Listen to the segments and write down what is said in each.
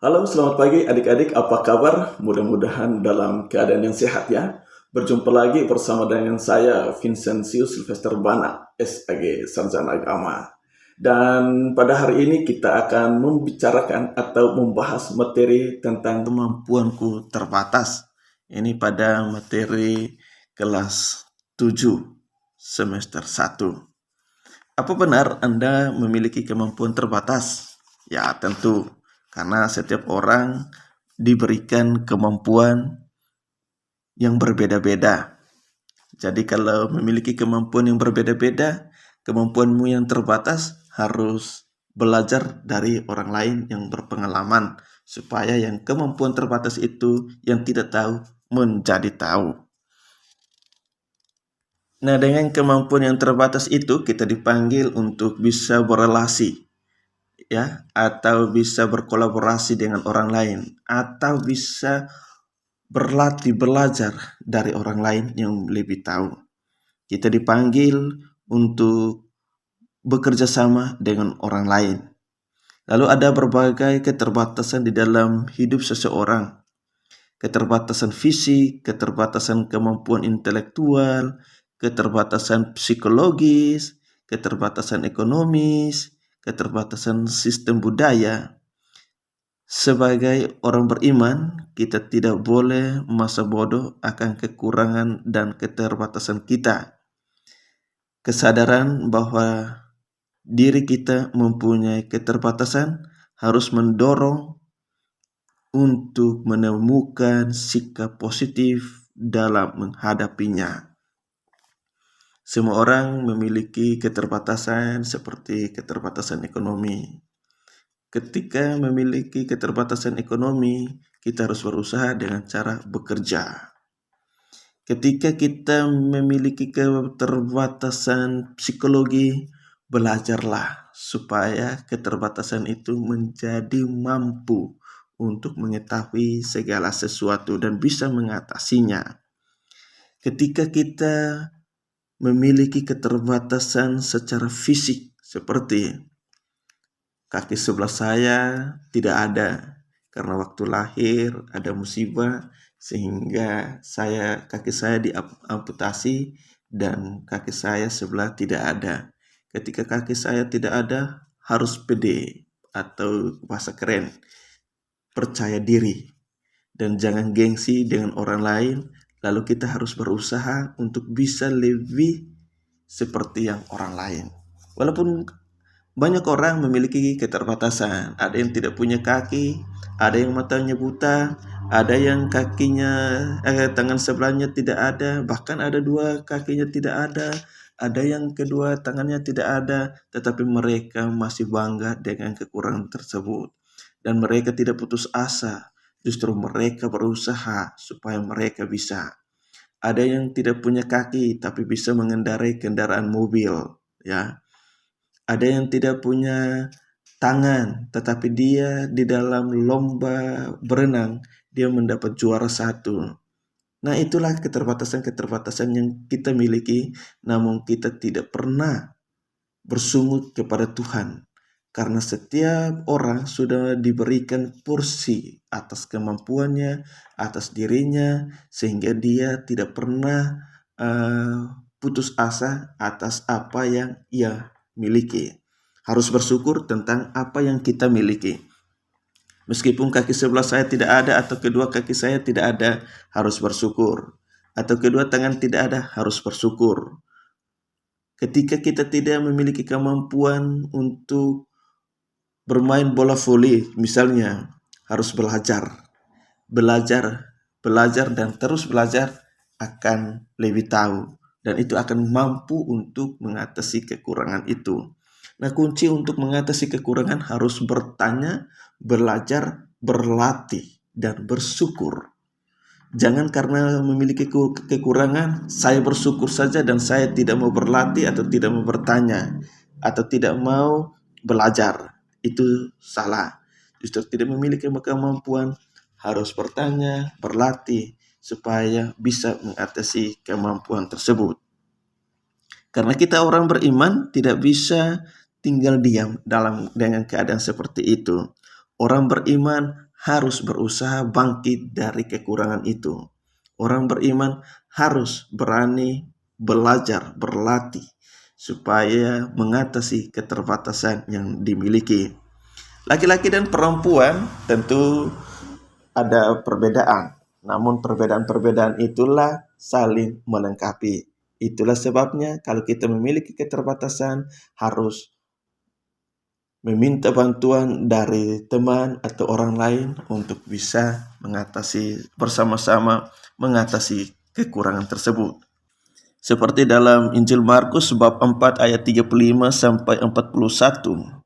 Halo, selamat pagi adik-adik. Apa kabar? Mudah-mudahan dalam keadaan yang sehat ya. Berjumpa lagi bersama dengan saya, Vincentius Sylvester Bana, SAG Sarjana Agama. Dan pada hari ini kita akan membicarakan atau membahas materi tentang kemampuanku terbatas. Ini pada materi kelas 7 semester 1. Apa benar Anda memiliki kemampuan terbatas? Ya, tentu. Karena setiap orang diberikan kemampuan yang berbeda-beda. Jadi kalau memiliki kemampuan yang berbeda-beda, kemampuanmu yang terbatas harus belajar dari orang lain yang berpengalaman. Supaya yang kemampuan terbatas itu yang tidak tahu menjadi tahu. Nah, dengan kemampuan yang terbatas itu kita dipanggil untuk bisa berelasi, ya, atau bisa berkolaborasi dengan orang lain, atau bisa berlatih belajar dari orang lain yang lebih tahu. Kita dipanggil untuk bekerja sama dengan orang lain. Lalu ada berbagai keterbatasan di dalam hidup seseorang. Keterbatasan fisik, keterbatasan kemampuan intelektual, keterbatasan psikologis, keterbatasan ekonomis, keterbatasan sistem budaya. Sebagai orang beriman, kita tidak boleh masa bodoh akan kekurangan dan keterbatasan kita. Kesadaran bahwa diri kita mempunyai keterbatasan harus mendorong untuk menemukan sikap positif dalam menghadapinya. Semua orang memiliki keterbatasan seperti keterbatasan ekonomi. Ketika memiliki keterbatasan ekonomi, kita harus berusaha dengan cara bekerja. Ketika kita memiliki keterbatasan psikologi, belajarlah supaya keterbatasan itu menjadi mampu untuk mengetahui segala sesuatu dan bisa mengatasinya. Ketika kita memiliki keterbatasan secara fisik seperti kaki sebelah saya tidak ada karena waktu lahir ada musibah sehingga kaki saya diamputasi dan kaki saya sebelah tidak ada. Ketika kaki saya tidak ada, harus pede atau bahasa keren, percaya diri dan jangan gengsi dengan orang lain. Lalu kita harus berusaha untuk bisa lebih seperti yang orang lain. Walaupun banyak orang memiliki keterbatasan. Ada yang tidak punya kaki, ada yang matanya buta, ada yang tangan sebelahnya tidak ada, bahkan ada dua kakinya tidak ada yang kedua tangannya tidak ada, tetapi mereka masih bangga dengan kekurangan tersebut. Dan mereka tidak putus asa, justru mereka berusaha supaya mereka bisa. Ada yang tidak punya kaki tapi bisa mengendarai kendaraan mobil, ya. Ada yang tidak punya tangan, tetapi dia di dalam lomba berenang, dia mendapat juara 1. Nah, itulah keterbatasan-keterbatasan yang kita miliki, namun kita tidak pernah bersungut kepada Tuhan. Karena setiap orang sudah diberikan porsi atas kemampuannya, atas dirinya, sehingga dia tidak pernah putus asa atas apa yang ia miliki. Harus bersyukur tentang apa yang kita miliki. Meskipun kaki sebelah saya tidak ada atau kedua kaki saya tidak ada, harus bersyukur. Atau kedua tangan tidak ada, harus bersyukur. Ketika kita tidak memiliki kemampuan untuk bermain bola voli, misalnya, harus belajar, dan terus belajar akan lebih tahu. Dan itu akan mampu untuk mengatasi kekurangan itu. Nah, kunci untuk mengatasi kekurangan harus bertanya, belajar, berlatih, dan bersyukur. Jangan karena memiliki kekurangan, saya bersyukur saja dan saya tidak mau berlatih atau tidak mau bertanya atau tidak mau belajar. Itu salah. Justru tidak memiliki kemampuan, harus bertanya, berlatih, supaya bisa mengatasi kemampuan tersebut. Karena kita orang beriman tidak bisa tinggal diam dengan keadaan seperti itu. Orang beriman harus berusaha bangkit dari kekurangan itu. Orang beriman harus berani belajar, berlatih, supaya mengatasi keterbatasan yang dimiliki. Laki-laki dan perempuan tentu ada perbedaan, namun perbedaan-perbedaan itulah saling melengkapi. Itulah sebabnya kalau kita memiliki keterbatasan harus meminta bantuan dari teman atau orang lain untuk bisa mengatasi bersama-sama mengatasi kekurangan tersebut. Seperti dalam Injil Markus bab 4 ayat 35 sampai 41.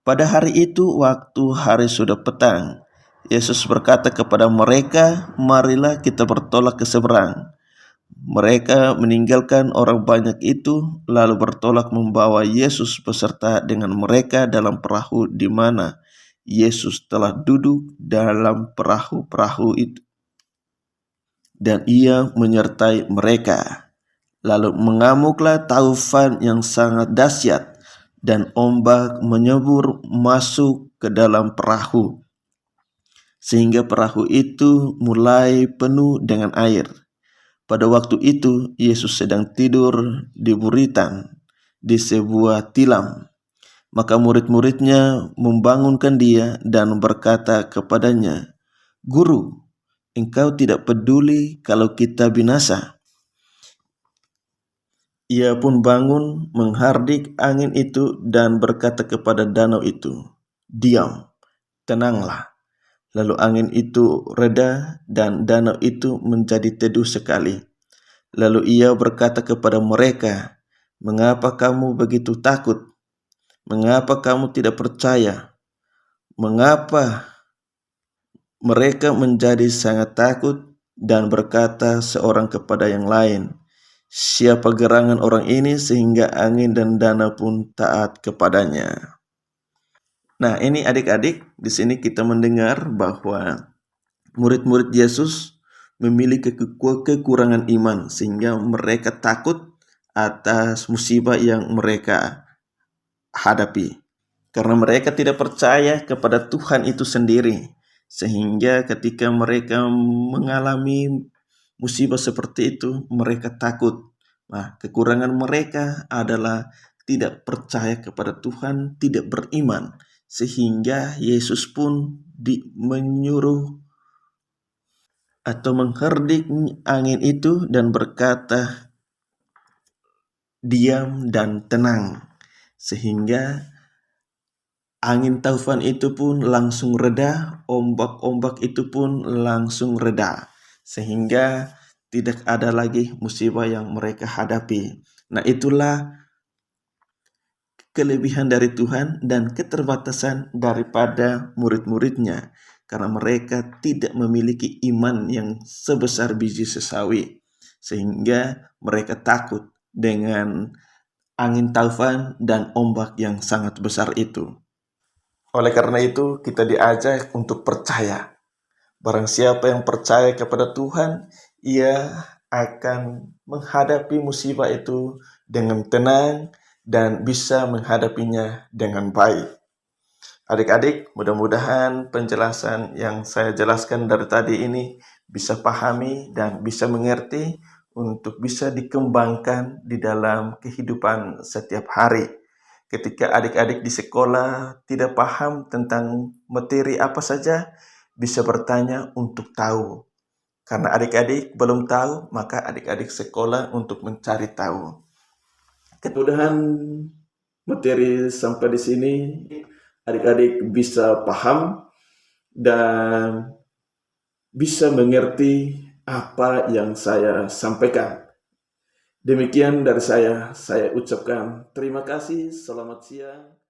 Pada hari itu waktu hari sudah petang, Yesus berkata kepada mereka, "Marilah kita bertolak ke seberang." Mereka meninggalkan orang banyak itu, lalu bertolak membawa Yesus beserta dengan mereka dalam perahu di mana Yesus telah duduk dalam perahu-perahu itu. Dan ia menyertai mereka. Lalu mengamuklah taufan yang sangat dahsyat, dan ombak menyebur masuk ke dalam perahu, sehingga perahu itu mulai penuh dengan air. Pada waktu itu, Yesus sedang tidur di buritan di sebuah tilam. Maka murid-muridnya membangunkan dia dan berkata kepadanya, "Guru, engkau tidak peduli kalau kita binasa?" Ia pun bangun, menghardik angin itu dan berkata kepada danau itu, "Diam, tenanglah." Lalu angin itu reda dan danau itu menjadi teduh sekali. Lalu ia berkata kepada mereka, "Mengapa kamu begitu takut? Mengapa kamu tidak percaya?" Mengapa mereka menjadi sangat takut dan berkata seorang kepada yang lain, "Siapa gerangan orang ini sehingga angin dan danau pun taat kepadanya?" Nah, ini adik-adik, di sini kita mendengar bahwa murid-murid Yesus memiliki kekurangan iman sehingga mereka takut atas musibah yang mereka hadapi. Karena mereka tidak percaya kepada Tuhan itu sendiri. Sehingga ketika mereka mengalami musibah seperti itu, mereka takut. Nah, kekurangan mereka adalah tidak percaya kepada Tuhan, tidak beriman. Sehingga Yesus pun menyuruh atau mengherdik angin itu dan berkata, "Diam dan tenang." Sehingga angin taufan itu pun langsung reda, ombak-ombak itu pun langsung reda. Sehingga tidak ada lagi musibah yang mereka hadapi. Nah, itulah kelebihan dari Tuhan dan keterbatasan daripada murid-muridnya. Karena mereka tidak memiliki iman yang sebesar biji sesawi. Sehingga mereka takut dengan angin taufan dan ombak yang sangat besar itu. Oleh karena itu, kita diajak untuk percaya. Barang siapa yang percaya kepada Tuhan, ia akan menghadapi musibah itu dengan tenang dan bisa menghadapinya dengan baik. Adik-adik, mudah-mudahan penjelasan yang saya jelaskan dari tadi ini bisa pahami dan bisa mengerti untuk bisa dikembangkan di dalam kehidupan setiap hari. Ketika adik-adik di sekolah tidak paham tentang materi apa saja, bisa bertanya untuk tahu. Karena adik-adik belum tahu, maka adik-adik sekolah untuk mencari tahu. Mudah-mudahan materi sampai di sini adik-adik bisa paham dan bisa mengerti apa yang saya sampaikan. Demikian dari saya ucapkan terima kasih, selamat siang.